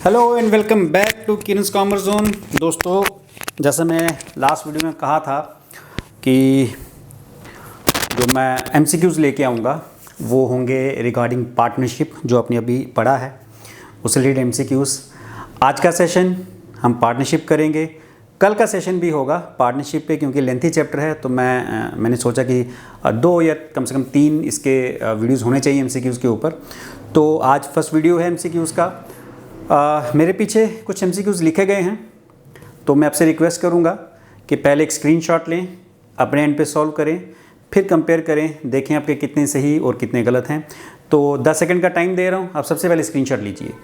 Hello and welcome back to Kiran's commerce zone. दोस्तों, जैसा मैं लास्ट वीडियो में कहा था कि जो मैं एमसीक्यूज़ लेके आऊँगा वो होंगे रिगार्डिंग पार्टनरशिप, जो आपने अभी पढ़ा है उससे रिलेटेड एमसीक्यूज़। आज का सेशन हम पार्टनरशिप करेंगे, कल का सेशन भी होगा पार्टनरशिप पे, क्योंकि लेंथी चैप्टर है तो मैंने सोचा कि 2 या कम से कम 3 इसके वीडियोज़ होने चाहिए एमसीक्यूज़ के ऊपर। तो आज फर्स्ट वीडियो है एमसीक्यूज़ का। मेरे पीछे कुछ एमसीक्यूज़ लिखे गए हैं, तो मैं आपसे रिक्वेस्ट करूंगा कि पहले एक स्क्रीनशॉट लें, अपने एंड पे सॉल्व करें, फिर कंपेयर करें, देखें आपके कितने सही और कितने गलत हैं। तो 10 सेकंड का टाइम दे रहा हूं, आप सबसे पहले स्क्रीनशॉट लीजिए।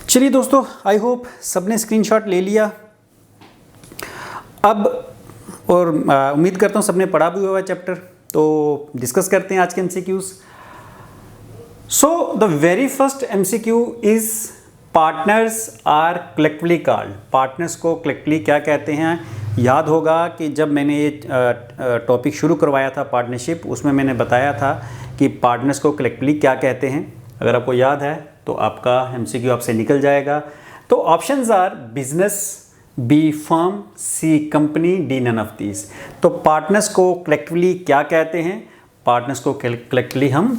चलिए दोस्तों, आई होप सबने स्क्रीनशॉट ले लिया अब, और उम्मीद करता हूँ सबने पढ़ा भी हुआ है चैप्टर। तो डिस्कस करते हैं आज के MCQs. So the very first MCQ is partners are collectively called. Partners को कलेक्टिवली क्या कहते हैं? याद होगा कि जब मैंने ये टॉपिक शुरू करवाया था पार्टनरशिप, उसमें मैंने बताया था कि पार्टनर्स को कलेक्टिवली क्या कहते हैं। अगर आपको याद है तो आपका एमसीक्यू आपसे निकल जाएगा। तो options are business, B firm, C company, D none of these. तो पार्टनर्स को कलेक्टिवली क्या कहते हैं? पार्टनर्स को कलेक्टिवली हम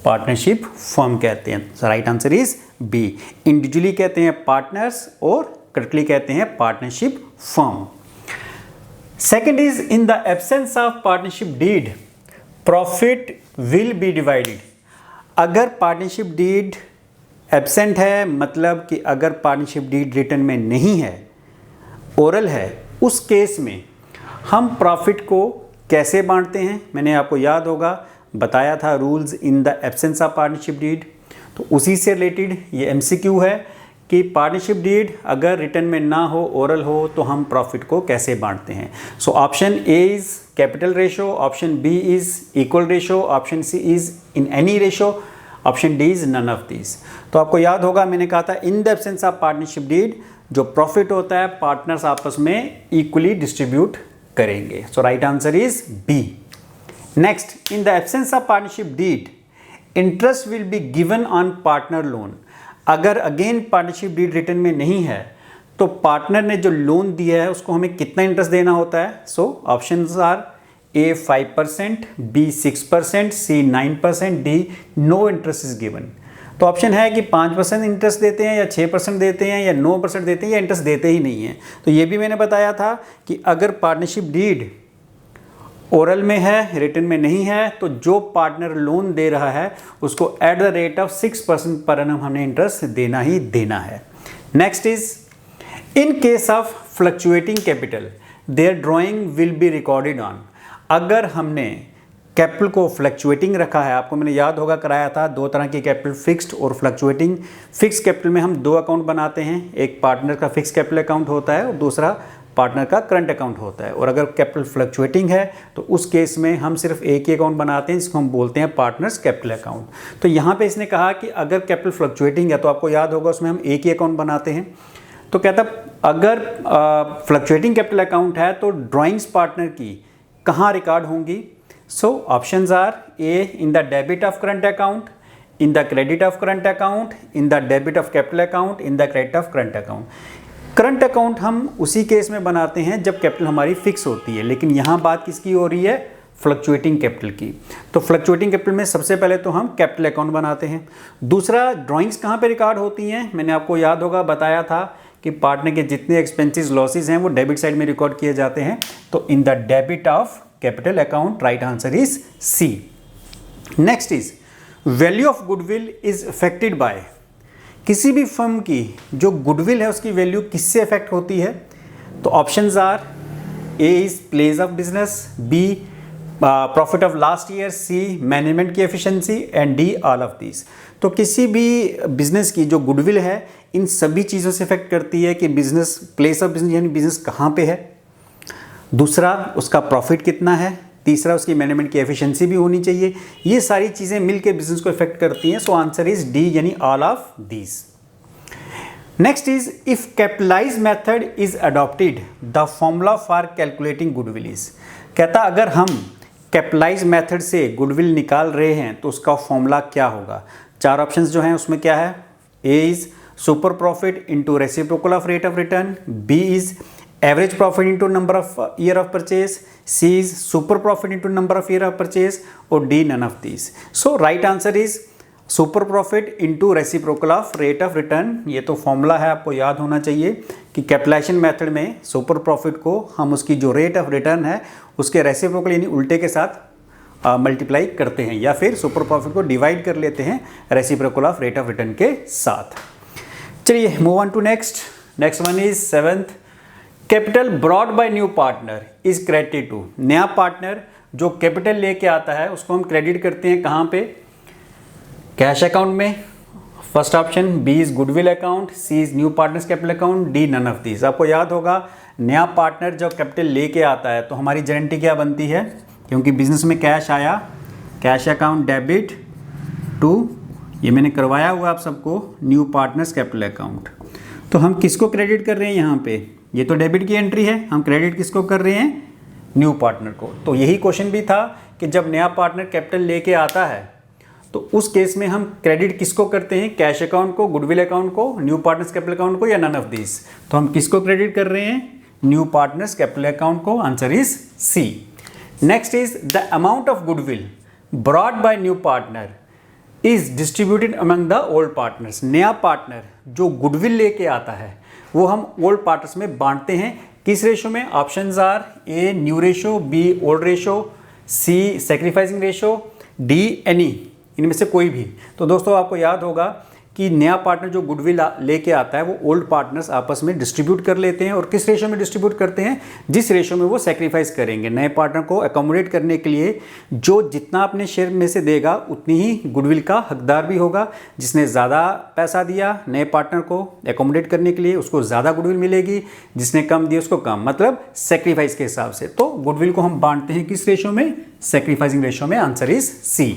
पार्टनरशिप फर्म कहते हैं। Right answer is B. Individually कहते हैं पार्टनर्स और कलेक्टिवली कहते हैं partnership firm. Second is in the absence of partnership deed profit will be divided. अगर पार्टनरशिप डीड एब्सेंट है, मतलब कि अगर पार्टनरशिप डीड रिटन में नहीं है, ओरल है, उस केस में हम प्रॉफिट को कैसे बांटते हैं? मैंने आपको याद होगा बताया था rules in the absence of partnership deed. तो उसी से रिलेटेड ये एमसीक्यू है कि पार्टनरशिप डीड अगर रिटन में ना हो, ओरल हो, तो हम प्रॉफिट को कैसे बांटते हैं। So option A is capital ratio, option B is equal ratio, option C is in any ratio, option D is none of this. तो आपको याद होगा मैंने कहा था in the absence of partnership deed जो प्रॉफिट होता है पार्टनर्स आपस में इक्वली डिस्ट्रीब्यूट करेंगे। So right answer is B. Next, in the absence of partnership deed interest will be given on partner loan. अगर अगेन पार्टनरशिप डीड रिटन में नहीं है तो पार्टनर ने जो लोन दिया है उसको हमें कितना इंटरेस्ट देना होता है? So options are A 5%, B 6%, C 9%, D no interest is given. तो ऑप्शन है कि 5% इंटरेस्ट देते हैं या 6% देते हैं या 9% देते हैं या इंटरेस्ट देते ही नहीं है। तो ये भी मैंने बताया था कि अगर पार्टनरशिप डीड ओरल में है, रिटन में नहीं है, तो जो पार्टनर लोन दे रहा है उसको at the rate of 6% per annum हमने इंटरेस्ट देना ही देना है। Next is in case of fluctuating capital their drawing will be recorded on. अगर हमने कैपिटल को फ्लक्चुएटिंग रखा है, आपको मैंने याद होगा कराया था 2 तरह की कैपिटल, फिक्स्ड और फ्लक्चुएटिंग। फिक्स कैपिटल में हम 2 अकाउंट बनाते हैं, एक पार्टनर का फिक्स कैपिटल अकाउंट होता है और दूसरा पार्टनर का करंट अकाउंट होता है। और अगर कैपिटल फ्लक्चुएटिंग है तो उस केस में हम सिर्फ एक ही अकाउंट बनाते हैं जिसको हम बोलते हैं पार्टनर्स कैपिटल अकाउंट। तो यहाँ पे इसने कहा कि अगर कैपिटल फ्लक्चुएटिंग है तो आपको याद होगा उसमें हम एक ही अकाउंट बनाते हैं। तो कहता अगर फ्लक्चुएटिंग कैपिटल अकाउंट है तो ड्राइंग्स पार्टनर की कहाँ रिकॉर्ड होंगी? So options are A in the debit of current account, in the credit of current account, in the debit of capital account, in the credit of current account. Current account हम उसी case में बनाते हैं जब capital हमारी fix होती है, लेकिन यहाँ बात किसकी हो रही है? फ्लक्चुएटिंग कैपिटल की। तो फ्लक्चुएटिंग कैपिटल में सबसे पहले तो हम कैपिटल अकाउंट बनाते हैं। दूसरा, ड्राइंग्स कहाँ पे रिकॉर्ड होती हैं? मैंने आपको याद होगा बताया था कि पार्टनर के जितने एक्सपेंसेस लॉसेज हैं वो डेबिट साइड में रिकॉर्ड किए जाते हैं। तो in the debit of capital account, right answer is C. Next is value of goodwill is affected by. किसी भी फर्म की जो गुडविल है उसकी वैल्यू किससे अफेक्ट होती है? तो options are A is place of business, B profit of last year, C management की efficiency and D all of this. तो किसी भी बिजनेस की जो गुडविल है इन सभी चीज़ों से अफेक्ट करती है कि बिजनेस, प्लेस ऑफ बिजनेस यानी बिजनेस कहाँ पे है, दूसरा उसका प्रॉफिट कितना है, तीसरा उसकी मैनेजमेंट की एफिशिएंसी भी होनी चाहिए। ये सारी चीज़ें मिलकर बिजनेस को इफेक्ट करती हैं। सो आंसर इज डी, यानी all of these. Next is if capitalise method is adopted the formula for calculating goodwill is. कहता अगर हम कैपिटलाइज मेथड से गुडविल निकाल रहे हैं तो उसका फॉर्मूला क्या होगा। चार ऑप्शंस जो हैं उसमें क्या है, A is super profit into reciprocal of rate of return, B is average profit into number of year of purchase, C is super profit into number of year of purchase, और D none of these. So right answer is super profit into reciprocal of rate of return. ये तो formula है, आपको याद होना चाहिए कि capitalisation method में सुपर प्रॉफिट को हम उसकी जो रेट ऑफ रिटर्न है उसके रेसिप्रोकल यानी उल्टे के साथ मल्टीप्लाई करते हैं, या फिर सुपर प्रॉफिट को डिवाइड कर लेते हैं reciprocal of rate of return के साथ। चलिए move on to next one is seventh, capital brought by new partner is credited to. नया पार्टनर जो कैपिटल लेके आता है उसको हम क्रेडिट करते हैं कहाँ पे, कैश अकाउंट में, first option, B is goodwill account, C is new partners capital account, D none of these. आपको याद होगा नया पार्टनर जब कैपिटल लेके आता है तो हमारी गारंटी क्या बनती है, क्योंकि बिजनेस में कैश आया, कैश अकाउंट डेबिट टू, ये मैंने करवाया हुआ आप सबको, न्यू पार्टनर्स कैपिटल अकाउंट। तो हम किसको क्रेडिट कर रहे हैं यहाँ पे, ये तो डेबिट की एंट्री है, हम क्रेडिट किसको कर रहे हैं, न्यू पार्टनर को। तो यही क्वेश्चन भी था कि जब नया पार्टनर कैपिटल लेके आता है तो उस केस में हम क्रेडिट किसको करते हैं, कैश अकाउंट को, गुडविल अकाउंट को, न्यू पार्टनर्स कैपिटल अकाउंट को, या नन ऑफ दिस। तो हम किसको क्रेडिट कर रहे हैं, न्यू पार्टनर्स कैपिटल अकाउंट को। Answer is C. Next is the amount of goodwill brought by new partner is distributed among the old partners. नया पार्टनर जो गुडविल लेके आता है वो हम ओल्ड पार्टनर्स में बांटते हैं, किस रेशो में, options are A new ratio, B old ratio, C sacrificing ratio, D any, इनमें से कोई भी। तो दोस्तों आपको याद होगा कि नया पार्टनर जो गुडविल लेके आता है वो ओल्ड पार्टनर्स आपस में डिस्ट्रीब्यूट कर लेते हैं, और किस रेशो में डिस्ट्रीब्यूट करते हैं, जिस रेशो में वो सैक्रिफाइस करेंगे। नए पार्टनर को अकोमोडेट करने के लिए जो जितना अपने शेयर में से देगा उतनी ही गुडविल का हकदार भी होगा। जिसने ज़्यादा पैसा दिया नए पार्टनर को अकोमोडेट करने के लिए उसको ज़्यादा गुडविल मिलेगी, जिसने कम दिया उसको कम, मतलब सैक्रिफाइस के हिसाब से। तो गुडविल को हम बांटते हैं किस रेशो में, सैक्रिफाइसिंग रेशो में। Answer is C.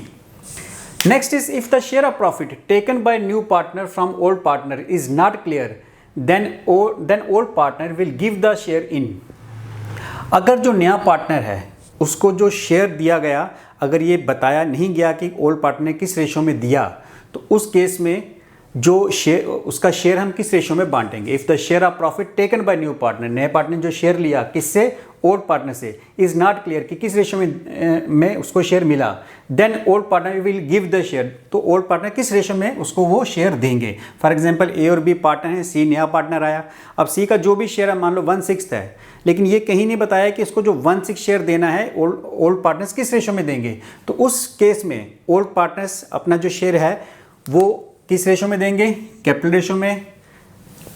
Next is if the share of profit taken by new partner from old partner is not clear, then old partner will give the share in। अगर जो नया partner है उसको जो share दिया गया अगर ये बताया नहीं गया कि ओल्ड पार्टनर ने किस रेशो में दिया, तो उस केस में जो शेयर उसका शेयर हम किस रेशो में बांटेंगे। If the share of profit taken by new partner, नए पार्टनर ने जो शेयर लिया किससे, ओल्ड पार्टनर से, इज नॉट क्लियर कि किस रेशो में उसको शेयर मिला, then old partner will give the share. तो ओल्ड पार्टनर किस रेशो में उसको वो शेयर देंगे। फॉर एग्जांपल ए और बी पार्टनर हैं, सी नया पार्टनर आया, अब सी का जो भी शेयर है मान लो 1/6 है, लेकिन ये कहीं नहीं बताया कि इसको जो 1/6 शेयर देना है ओल्ड पार्टनर्स किस रेशो में देंगे। तो उस केस में ओल्ड पार्टनर्स अपना जो शेयर है वो किस रेशो में देंगे, कैपिटल रेशो में,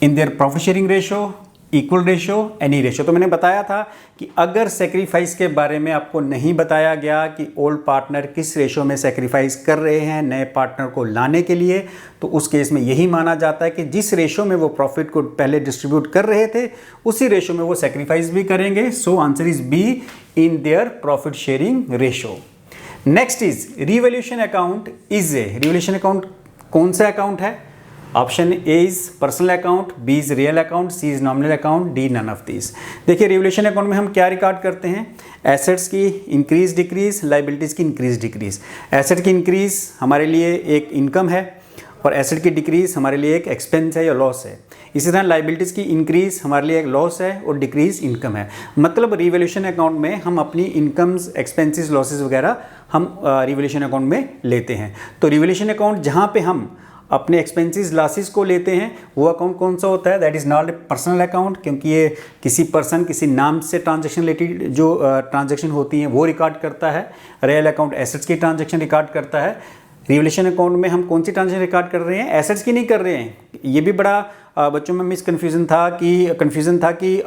इन their profit sharing ratio, equal ratio, any ratio. तो मैंने बताया था कि अगर सेक्रीफाइस के बारे में आपको नहीं बताया गया कि ओल्ड पार्टनर किस रेशो में सेक्रीफाइस कर रहे हैं नए पार्टनर को लाने के लिए, तो उस केस में यही माना जाता है कि जिस रेशो में वो प्रॉफिट को पहले डिस्ट्रीब्यूट कर रहे थे उसी रेशो में वो सेक्रीफाइस भी करेंगे। So answer is B, in their profit sharing ratio. Next is revaluation account is A, revaluation account कौन सा अकाउंट है, option A is personal account, B is real account, C is nominal account, D none of this. देखिए revaluation account में हम क्या record करते हैं, assets की इंक्रीज डिक्रीज, लाइबिलिटीज़ की इंक्रीज डिक्रीज। एसेट की इंक्रीज हमारे लिए एक इनकम है और एसेट की डिक्रीज हमारे लिए एक एक्सपेंस है या लॉस है। इसी तरह लाइबिलिटीज़ की इंक्रीज हमारे लिए एक लॉस है और डिक्रीज इनकम है। मतलब रिवैल्यूएशन अकाउंट में हम अपनी इनकम्स, एक्सपेंसेस, लॉसेस वगैरह हम रिवैल्यूएशन अकाउंट में लेते हैं। तो रिवैल्यूएशन अकाउंट जहाँ पे हम अपने एक्सपेंसेस लॉसेस को लेते हैं वो अकाउंट कौन सा होता है, that is not a personal account, क्योंकि ये किसी पर्सन, किसी नाम से ट्रांजैक्शन रिलेटेड जो ट्रांजैक्शन होती हैं वो रिकॉर्ड करता है। रियल अकाउंट एसेट्स की ट्रांजैक्शन रिकॉर्ड करता है। रिवैल्यूएशन अकाउंट में हम कौन सी ट्रांजैक्शन रिकॉर्ड कर रहे हैं, एसेट्स की नहीं कर रहे हैं। ये भी बड़ा बच्चों में कन्फ्यूज़न था कि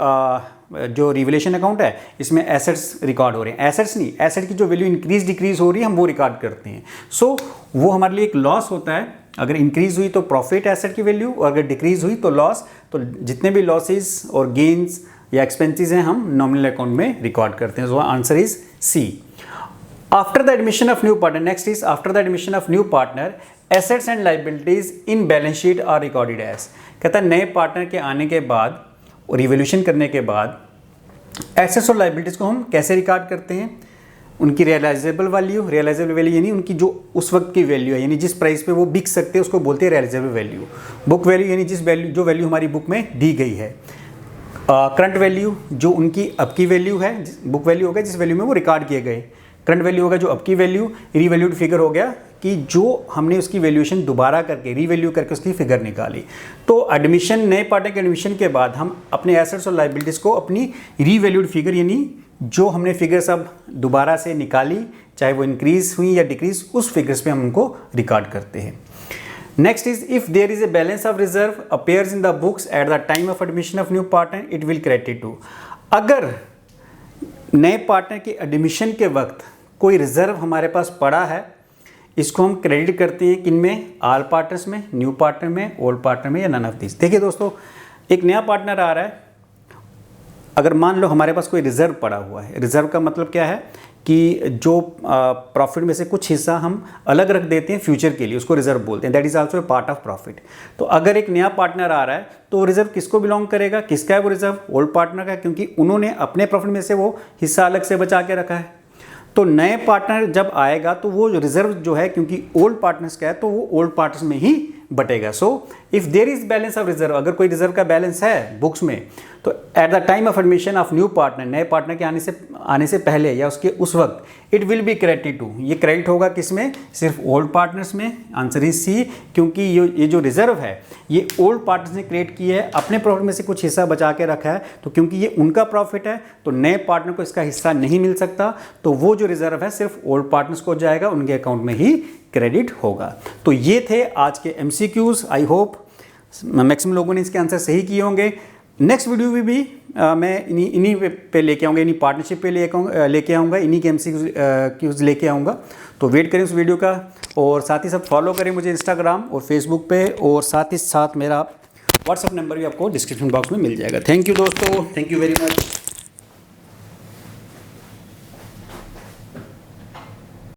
जो रिवैल्यूएशन अकाउंट है इसमें एसेट्स रिकॉर्ड हो रहे हैं। एसेट्स नहीं, एसेट की जो वैल्यू इंक्रीज डिक्रीज हो रही है हम वो रिकॉर्ड करते हैं। सो वो हमारे लिए एक लॉस होता है। अगर इंक्रीज हुई तो प्रॉफिट एसेट की वैल्यू, और अगर डिक्रीज हुई तो लॉस। तो जितने भी लॉसेस और गेन्स या एक्सपेंसेस हैं हम नॉमिनल अकाउंट में रिकॉर्ड करते हैं। So answer is C. After the admission of new partner, next is after the admission of new partner assets and liabilities in balance sheet are recorded as. कहता है नए partner के आने के बाद और रिवोल्यूशन करने के बाद एसेट्स और लाइबिलिटीज को हम कैसे रिकॉर्ड करते हैं, उनकी रियलाइजेबल वैल्यू यानी उनकी जो उस वक्त की वैल्यू है, यानी जिस प्राइस पे वो बिक सकते हैं उसको बोलते हैं रियलाइजेबल वैल्यू। बुक वैल्यू यानी जो वैल्यू हमारी बुक में दी गई है। करंट वैल्यू जो उनकी अब की वैल्यू है, बुक वैल्यू हो गया जिस वैल्यू में वो रिकॉर्ड किए गए। करंट वैल्यू होगा जो अब की वैल्यू, रीवैल्यूड फिगर हो गया कि जो हमने उसकी वैल्यूएशन दोबारा करके रीवैल्यू करके उसकी फिगर निकाली। तो एडमिशन, नए पार्टनर के एडमिशन के बाद हम अपने एसेट्स और लाइबिलिटीज़ को अपनी रीवैल्यूड फिगर यानी जो हमने फिगर्स अब दोबारा से निकाली, चाहे वो इंक्रीज हुई या डिक्रीज, उस फिगर्स पे हम उनको रिकॉर्ड करते हैं। Next is if there is a balance of reserve appears in the books at the time of admission of new partner it will credit to. अगर नए पार्टनर के एडमिशन के वक्त कोई रिजर्व हमारे पास पड़ा है, इसको हम क्रेडिट करते हैं किनमें, ऑल पार्टनर्स में, न्यू पार्टनर में, ओल्ड पार्टनर में या नन ऑफ दिस। देखिए दोस्तों, एक नया पार्टनर आ रहा है, अगर मान लो हमारे पास कोई रिजर्व पड़ा हुआ है, रिजर्व का मतलब क्या है कि जो प्रॉफिट में से कुछ हिस्सा हम अलग रख देते हैं फ्यूचर के लिए, उसको रिजर्व बोलते हैं, that is also a part of profit. तो अगर एक नया पार्टनर आ रहा है तो रिजर्व किसको बिलोंग करेगा, किसका है वो रिजर्व, ओल्ड पार्टनर का, क्योंकि उन्होंने अपने प्रॉफिट में से वो हिस्सा अलग से बचा के रखा है। तो नए पार्टनर जब आएगा तो वो रिजर्व जो है, क्योंकि ओल्ड पार्टनर्स का है, तो वो ओल्ड पार्टनर्स में ही बटेगा। So if there is balance of reserve, अगर कोई रिजर्व का बैलेंस है बुक्स में, तो at the time of admission of new partner, नए पार्टनर के आने से पहले या उसके उस वक्त it will be credit to, ये क्रेडिट होगा किसमें, सिर्फ ओल्ड पार्टनर्स में। आंसर इज सी, क्योंकि ये जो रिजर्व है ये ओल्ड पार्टनर्स ने क्रिएट की है, अपने प्रॉफिट में से कुछ हिस्सा बचा के रखा है, तो क्योंकि ये उनका प्रॉफिट है तो नए पार्टनर को इसका हिस्सा नहीं मिल सकता, तो वो जो रिजर्व है सिर्फ ओल्ड पार्टनर्स को जाएगा, उनके अकाउंट में ही क्रेडिट होगा। तो ये थे आज के MCQs। आई होप मैक्सिमम लोगों ने इसके आंसर सही किए होंगे। नेक्स्ट वीडियो में भी मैं इन्हीं पे लेके आऊँगा, इन्हीं पार्टनरशिप पे लेके आऊँगा, इन्हीं के MCQs लेके आऊँगा। तो वेट करें उस वीडियो का, और साथ ही साथ फॉलो करें मुझे इंस्टाग्राम और फेसबुक पे, और साथ ही साथ मेरा व्हाट्सअप नंबर भी आपको डिस्क्रिप्शन बॉक्स में मिल जाएगा। थैंक यू दोस्तों, थैंक यू वेरी मच।